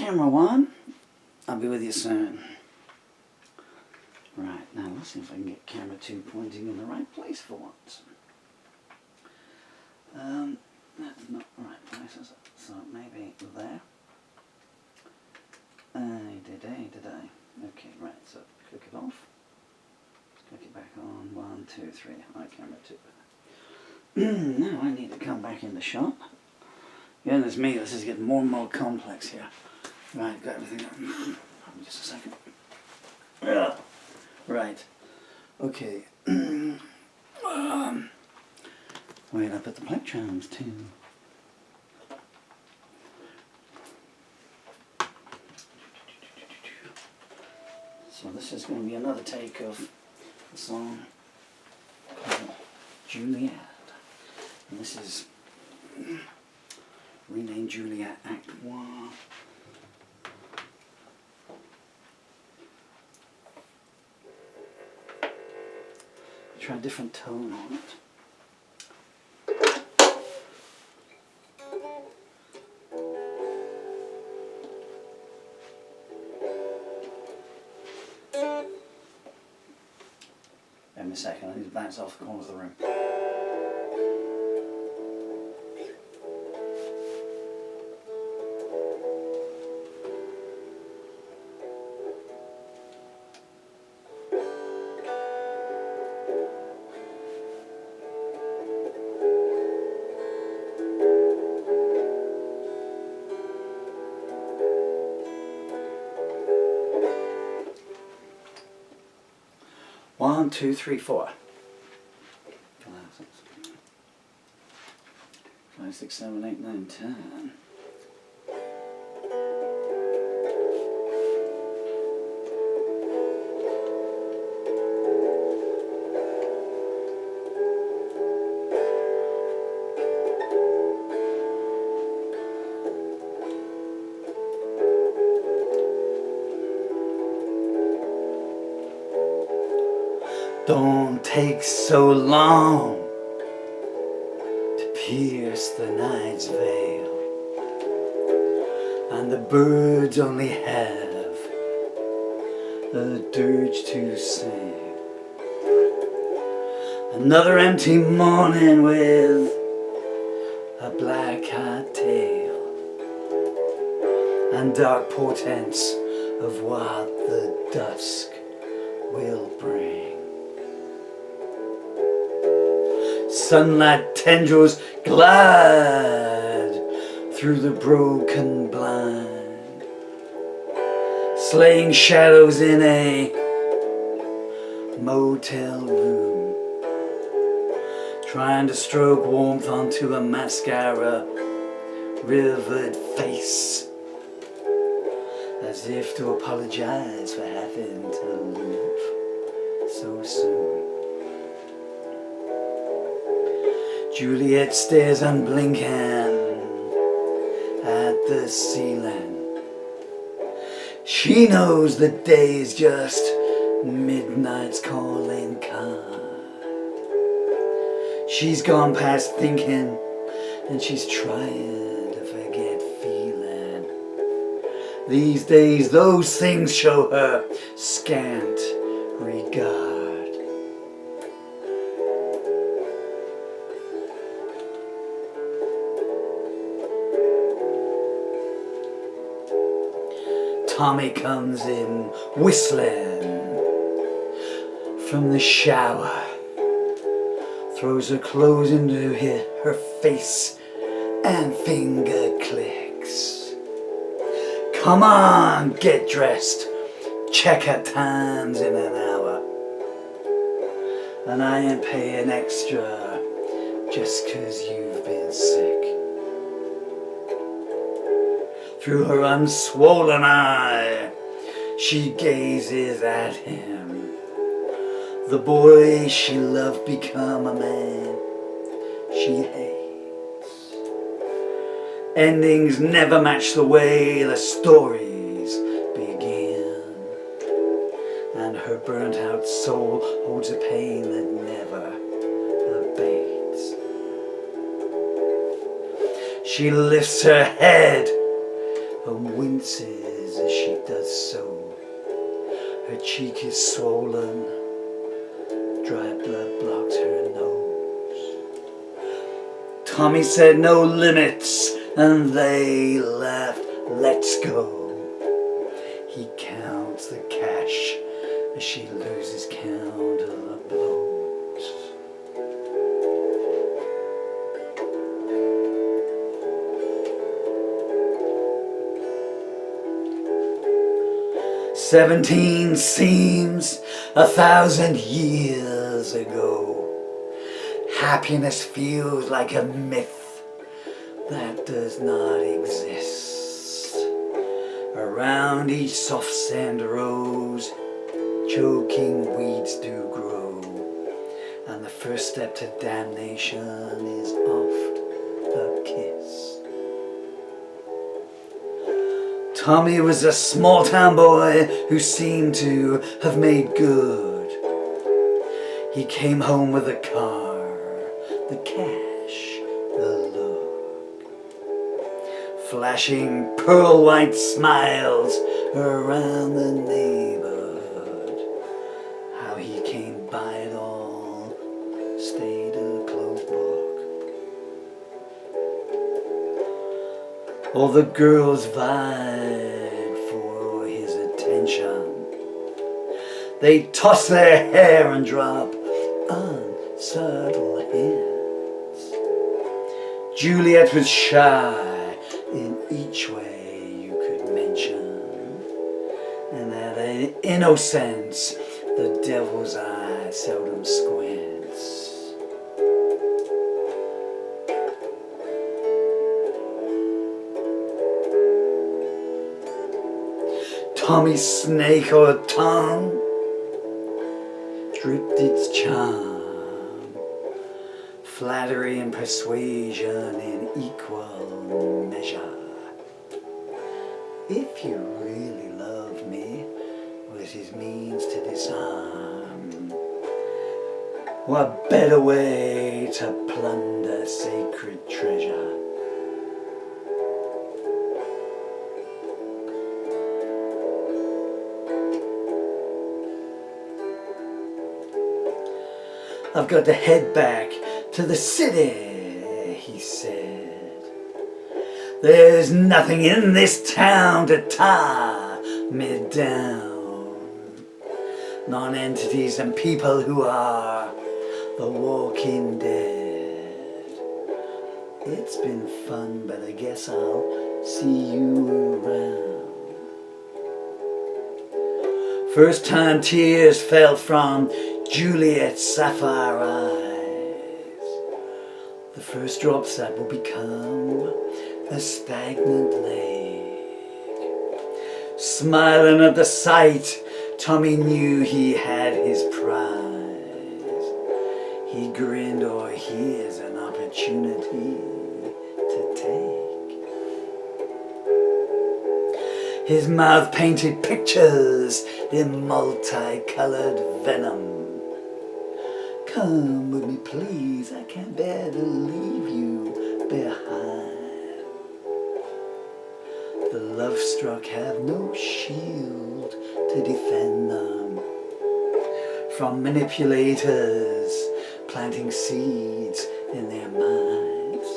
camera 1. I'll be with you soon. Right, now let's see if I can get camera 2 pointing in the right place for once. That's not the right place, is it? So maybe there. Okay, right, so click it off. Click it back on. 1, 2, 3. Hi, camera 2. Now I need to come back in the shot. Goodness me, this is getting more and more complex here. Right, got everything up. Hold on just a second. Right. Okay. Wait, I put the plectrons too. So this is going to be another take of the song called Juliette. And this is renamed Juliette Act 1. Try a different tone on it. Wait a second, I need to bounce off the corner of the room. One, 2, 3, 4. 5, 6, 7, 8, 9, 10. Don't take so long to pierce the night's veil, and the birds only have a dirge to sing. Another empty morning with a black-eyed tail and dark portents of what the dusk will bring. Sunlight tendrils glide through the broken blind, slaying shadows in a motel room, trying to stroke warmth onto a mascara rivered face, as if to apologize for having to leave so soon. Juliette stares unblinking at the ceiling. She knows the day is just midnight's calling card. She's gone past thinking, and she's trying to forget feeling. These days those things show her scant regard. Tommy comes in whistling from the shower, throws her clothes into her face and finger clicks. Come on, get dressed, check-out time's in an hour, and I ain't paying extra just 'cause you've been sick. Through her unswollen eye, she gazes at him. The boy she loved become a man she hates. Endings never match the way the stories begin, and her burnt out soul holds a pain that never abates. She lifts her head and winces as she does so. Her cheek is swollen, dry blood blocks her nose. Tommy said no limits, and they laughed, let's go. He counts the cash as she loses count of the blows. "17 seems 1,000 years ago. Happiness feels like a myth that does not exist. Around each soft sand rose, choking weeds do grow, and the first step to damnation is oft a kiss." Tommy was a small town boy who seemed to have made good. He came home with a car, the cash, the look, flashing pearl white smiles around the neighborhood. How he came by it all stayed a closed book. All the girls vied for his attention. They toss their hair and drop unsubtle hints. Juliette was shy in each way you could mention, and at an innocence the devil's eye seldom squints. Tommy's snake or tongue dripped its charm, flattery and persuasion in equal measure. "If you really love me," was his means to disarm. What better way to plunder sacred treasure? "I've got to head back to the city," he said. "There's nothing in this town to tie me down. Non-entities and people who are the walking dead. It's been fun, but I guess I'll see you around." First time tears fell from Juliette's sapphire eyes, the first drops that will become a stagnant lake. Smiling at the sight, Tommy knew he had his prize. He grinned, or here's an opportunity to take. His mouth painted pictures in multicolored venom. "Come with me, please, I can't bear to leave you behind." The love-struck have no shield to defend them from manipulators planting seeds in their minds.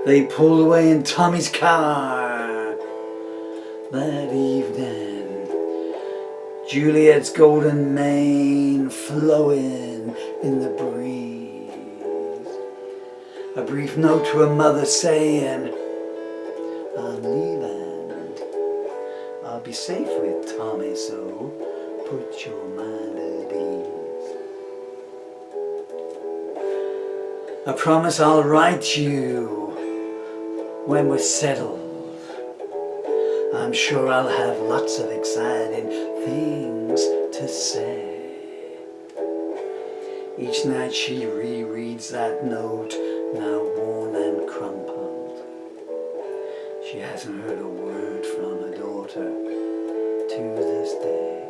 They pulled away in Tommy's car that evening, Juliette's golden mane flowing in the breeze. A brief note to her mother saying, "I'm leaving. I'll be safe with Tommy, so put your mind at ease. I promise I'll write you when we're settled. I'm sure I'll have lots of exciting things to say." Each night she rereads that note, now worn and crumpled. She hasn't heard a word from her daughter to this day.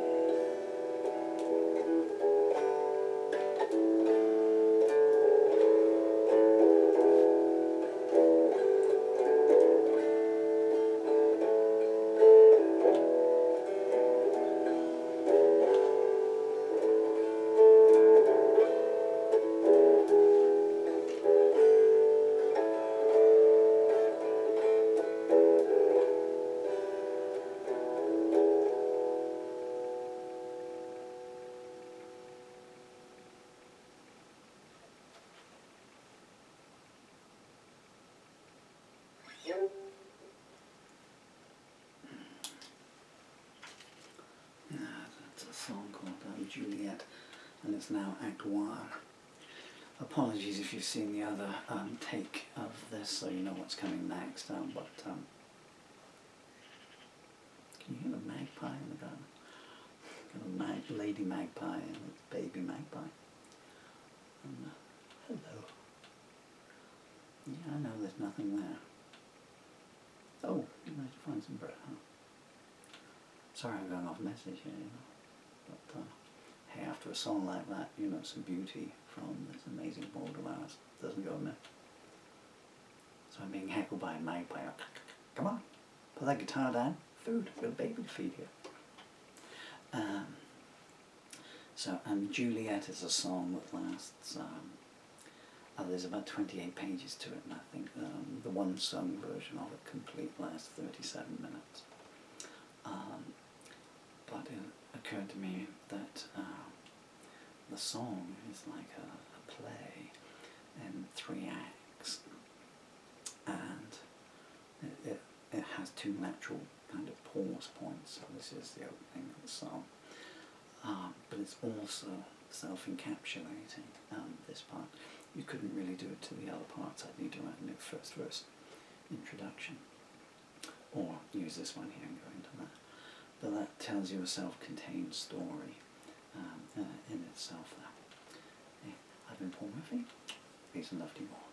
Juliette, and it's now Act 1. Apologies if you've seen the other take of this, so you know what's coming next, but can you hear the magpie in the garden? Got a lady magpie and a baby magpie. And, hello. Yeah, I know there's nothing there. Oh, you managed to find some bread, huh? Sorry I'm going off message here, you know. But, hey, after a song like that, you know, some beauty from this amazing board of ours doesn't go amiss. So I'm being heckled by a magpie. Come on, put that guitar down. Food, I've got a baby to feed here. Juliette is a song that lasts, there's about 28 pages to it, and I think the one sung version of it complete lasts 37 minutes. But it occurred to me that the song is like a play in 3 acts, and it has 2 natural kind of pause points, so this is the opening of the song. But it's also self-encapsulating, this part. You couldn't really do it to the other parts. I'd need to write a new first verse introduction, or use this one here and go into that. But that tells you a self-contained story in itself there. I've been Paul Murphy. Peace and love to you all.